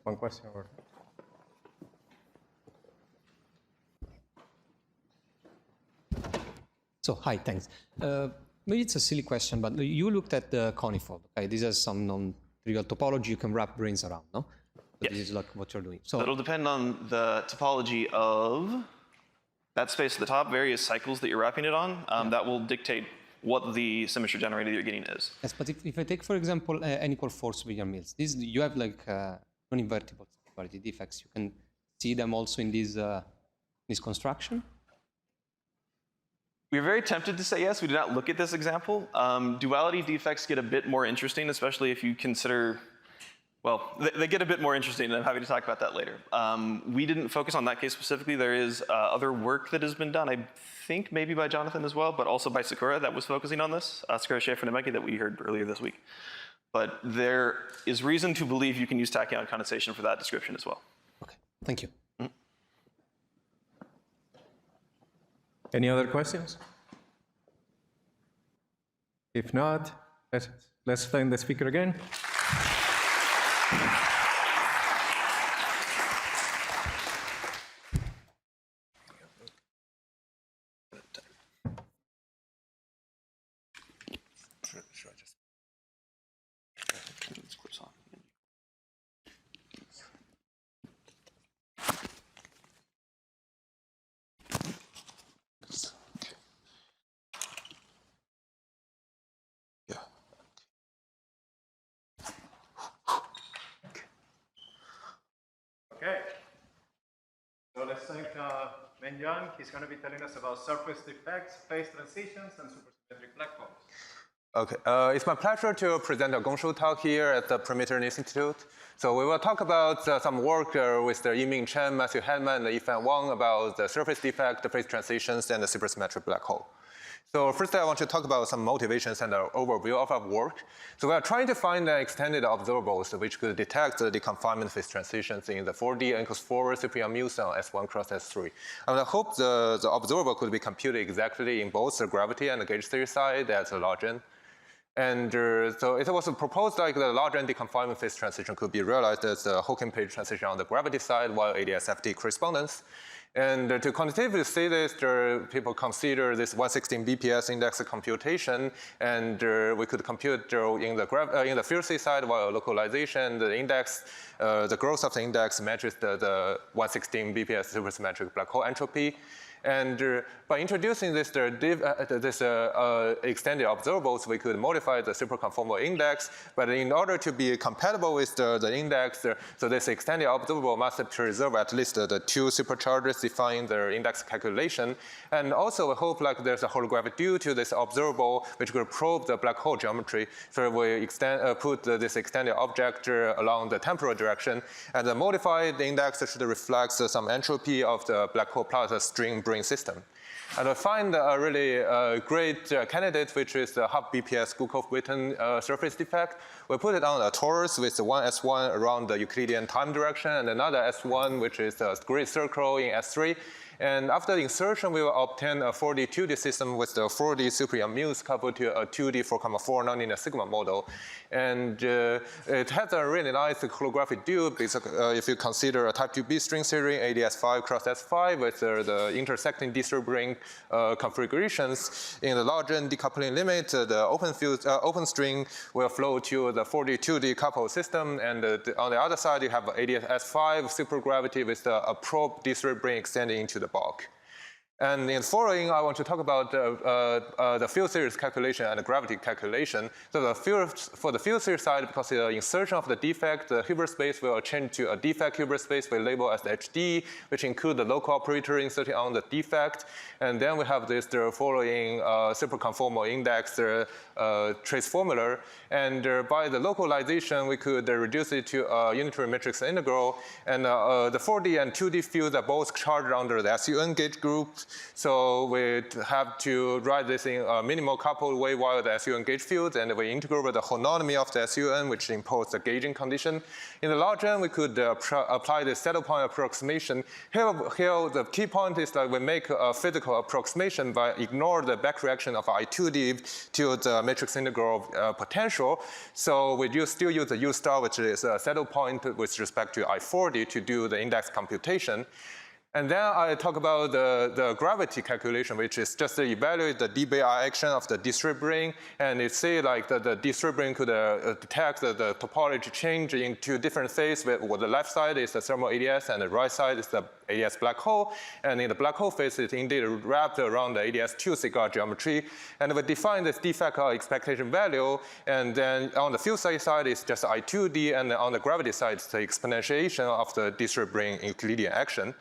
Speaker 1: One question over.
Speaker 16: So, hi, thanks. Maybe it's a silly question, but you looked at the conifold. Okay, this is some non-trivial topology you can wrap branes around, no? But
Speaker 15: yes.
Speaker 16: This is like what you're doing. So
Speaker 15: it'll depend on the topology of that space at the top, various cycles that you're wrapping it on. That will dictate what the symmetry generator you're getting is.
Speaker 16: Yes, but if I take, for example, n equal 4 William mills, you have like non-invertible singularity defects. You can see them also in this construction.
Speaker 15: We're very tempted to say yes. We did not look at this example. Duality defects get a bit more interesting, especially if you consider, well, they get a bit more interesting, and I'm happy to talk about that later. We didn't focus on that case specifically. There is other work that has been done, I think maybe by Jonathan as well, but also by Sakura that was focusing on this, Sakura Schaefer and Mengyang that we heard earlier this week. But there is reason to believe you can use tachyon condensation for that description as well.
Speaker 16: Okay, thank you.
Speaker 1: Any other questions? If not, Let's find the speaker again. Okay. So let's thank Mengyang. He's going to be telling us about surface defects, phase transitions, and supersymmetric black holes.
Speaker 17: Okay, it's my pleasure to present a Gong talk here at the Princeton Institute. So we will talk about some work with the Yiming Chen, Matthew Hedman, and Yifan Wang about the surface defect, the phase transitions, and the supersymmetric black hole. So first I want to talk about some motivations and an overview of our work. So we are trying to find extended observables which could detect the confinement phase transitions in the 4D n equals 4 Cyprian Muson S1 cross S3. And I hope the observable could be computed exactly in both the gravity and the gauge theory side at a large n. And so it was proposed like the large n deconfinement phase transition could be realized as a Hopkins phase transition on the gravity side while ADS-FT correspondence. And to quantitatively see this, people consider this 116 BPS index computation, and we could compute in the field theory side while localization, the index, the growth of the index matches the 116 BPS supersymmetric black hole entropy. And by introducing this extended observables, we could modify the superconformal index. But in order to be compatible with the index, so this extended observable must preserve at least the two supercharges defining the index calculation. And also, we hope like there's a holography due to this observable, which could probe the black hole geometry. So we put this extended object along the temporal direction, and the modified index should reflect some entropy of the black hole plus a string brain system. And I find a really great candidate, which is the half BPS Gukov-Witten surface defect. We put it on a torus with one S1 around the Euclidean time direction and another S1, which is a grid circle in S3. And after the insertion, we will obtain a 4D 2D system with the 4D Cyprian Muse coupled to a 2D 4,4 nonlinear sigma model. And it has a really nice holographic dual because if you consider a type 2B string theory, ADS5 cross S5 with the intersecting D3 ring configurations, in the large n decoupling limit, the open string will flow to the 4D 2D coupled system. And on the other side, you have ADS5 supergravity with a probe D3 ring extending into the bulk. And in following, I want to talk about the field series calculation and the gravity calculation. So for the field series side, because the insertion of the defect, the Hilbert space will change to a defect Hilbert space we label as the HD, which include the local operator inserted on the defect. And then we have the following superconformal index trace formula. And by the localization, we could reduce it to a unitary matrix integral. And the 4D and 2D fields are both charged under the SUN gauge group. So we have to write this in a minimal coupled way while the SUN gauge fields, and we integrate the homonomy of the SUN, which imposes the gauging condition. In the large n, we could apply the saddle point approximation. Here, the key point is that we make a physical approximation by ignore the back reaction of I2D to the matrix integral potential. So we still use the U star, which is a saddle point with respect to I4D to do the index computation. And then I talk about the gravity calculation, which is just to evaluate the dBA action of the D3 ring. And it say like the D3 ring could detect the topology change into different phases, where the left side is the thermal ADS and the right side is the ADS black hole. And in the black hole phase, it's indeed wrapped around the ADS2 cigar geometry. And we define this defect expectation value. And then on the field side, it's just I2D. And on the gravity side, it's the exponentiation of the D3 ring Euclidean action.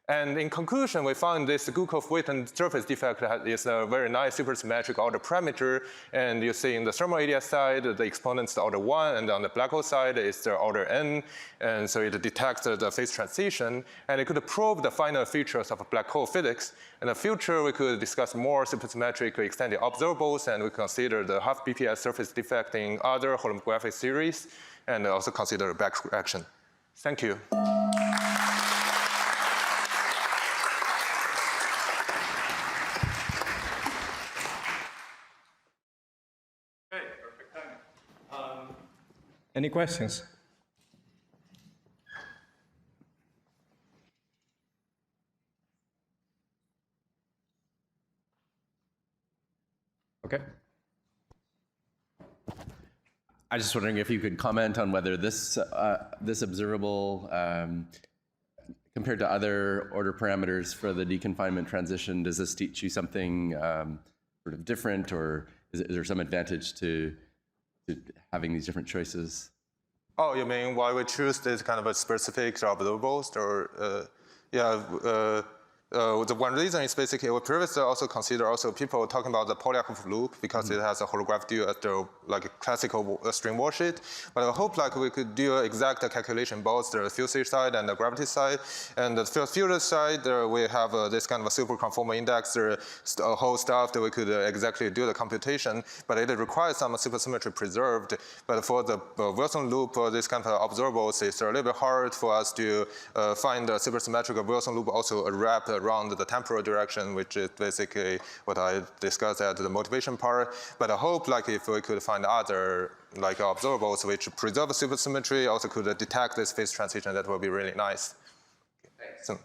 Speaker 17: And in conclusion, we found this Gukov-Witten surface defect is a very nice supersymmetric order parameter. And you see in the thermal ADS side, the exponent's order 1, and on the black hole side, it's the order n. And so it detects the phase transition. And it could probe the final features of black hole physics. In the future, we could discuss more supersymmetric extended observables, and we consider the half BPS surface defect in other holographic series, and also consider back action. Thank you.
Speaker 1: Any questions? Okay.
Speaker 9: I was just wondering if you could comment on whether this observable, compared to other order parameters for the deconfinement transition, does this teach you something sort of different, or is there some advantage to having these different choices?
Speaker 17: Oh, you mean why we choose this kind of a specific observables, or the one reason is basically we previously also consider people talking about the Polyakov loop because it has a holograph due at the like a classical string worldsheet. But I hope like we could do exact calculation both the physics side and the gravity side. And the physics side, we have this kind of a super conformal index, a whole stuff that we could exactly do the computation. But it requires some supersymmetry preserved. But for the Wilson loop, this kind of observables, it's a little bit hard for us to find the supersymmetric Wilson loop also wrap around the temporal direction, which is basically what I discussed at the motivation part. But I hope like if we could find other like observables which preserve supersymmetry, also could detect this phase transition, that would be really nice. So,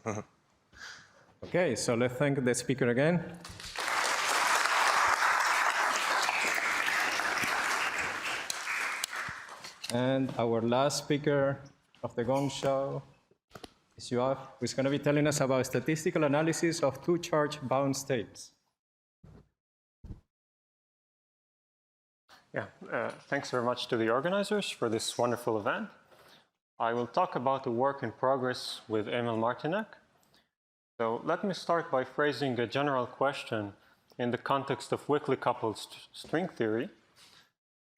Speaker 1: Okay, so let's thank the speaker again. And our last speaker of the Gong show is Yoav, who's going to be telling us about statistical analysis of two charge-bound states.
Speaker 18: Yeah, thanks very much to the organizers for this wonderful event. I will talk about the work in progress with Emil Martinek. So let me start by phrasing a general question in the context of weakly coupled string theory.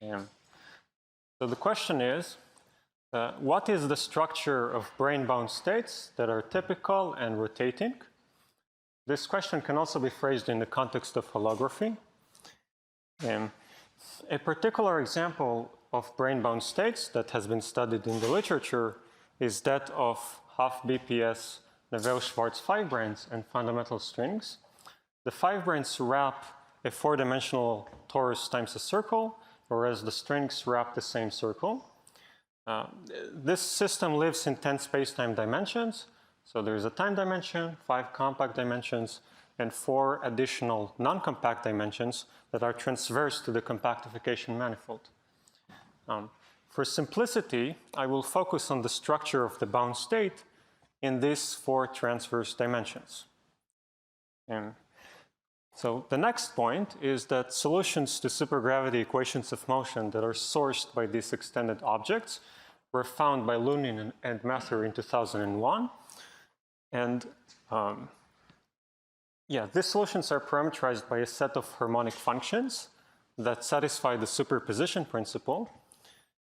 Speaker 18: So the question is, what is the structure of brane-bound states that are typical and rotating? This question can also be phrased in the context of holography. A particular example of brane-bound states that has been studied in the literature is that of half BPS Neveu-Schwarz five-branes and fundamental strings. The five-branes wrap a four-dimensional torus times a circle, whereas the strings wrap the same circle. This system lives in 10 space-time dimensions. So there's a time dimension, 5 compact dimensions, and 4 additional non-compact dimensions that are transverse to the compactification manifold. For simplicity, I will focus on the structure of the bound state in these 4 transverse dimensions. So the next point is that solutions to supergravity equations of motion that are sourced by these extended objects were found by Lunin and Mather in 2001. And these solutions are parameterized by a set of harmonic functions that satisfy the superposition principle.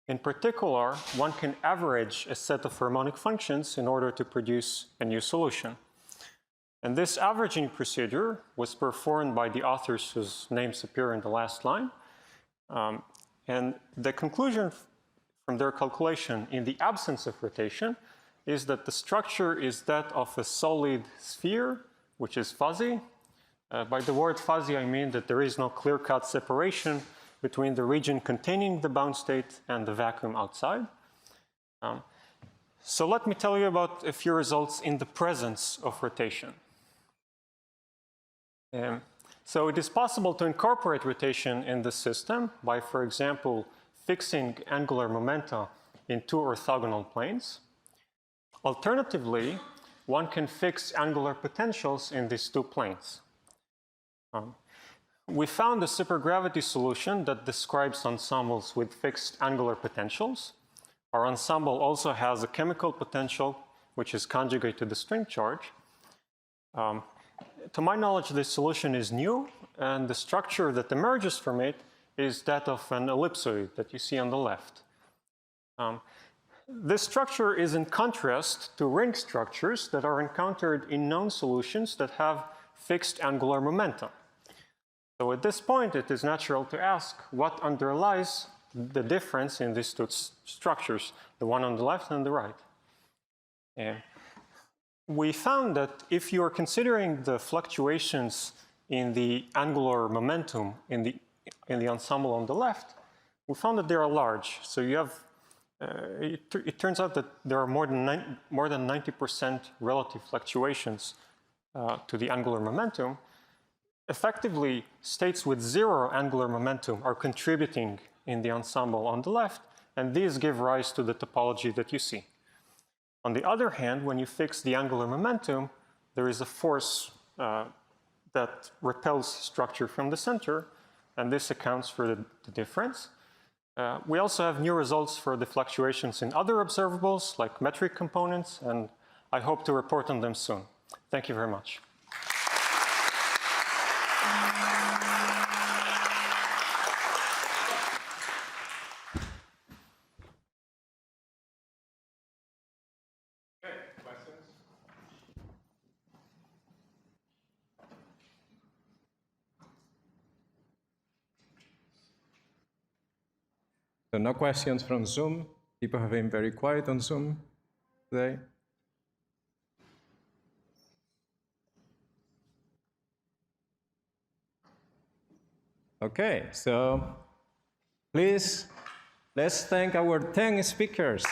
Speaker 18: In particular, one can average a set of harmonic functions in order to produce a new solution. And this averaging procedure was performed by the authors whose names appear in the last line. And the conclusion from their calculation in the absence of rotation is that the structure is that of a solid sphere, which is fuzzy. By the word fuzzy, I mean that there is no clear-cut separation between the region containing the bound state and the vacuum outside. So let me tell you about a few results in the presence of rotation. So it is possible to incorporate rotation in the system by, for example, fixing angular momenta in 2 orthogonal planes. Alternatively, one can fix angular potentials in these 2 planes. We found a supergravity solution that describes ensembles with fixed angular potentials. Our ensemble also has a chemical potential, which is conjugate to the string charge. To my knowledge, this solution is new, and the structure that emerges from it is that of an ellipsoid that you see on the left. This structure is in contrast to ring structures that are encountered in known solutions that have fixed angular momentum. So at this point, it is natural to ask what underlies the difference in these 2 structures, the one on the left and the right. We found that if you are considering the fluctuations in the angular momentum in the ensemble on the left, we found that they are large. So you have it turns out that there are more than 90% relative fluctuations to the angular momentum. Effectively, states with zero angular momentum are contributing in the ensemble on the left, and these give rise to the topology that you see. On the other hand, when you fix the angular momentum, there is a force that repels structure from the center, and this accounts for the difference. We also have new results for the fluctuations in other observables, like metric components, and I hope to report on them soon. Thank you very much.
Speaker 1: So no questions from Zoom. People have been very quiet on Zoom today. Okay, so please, let's thank our 10 speakers.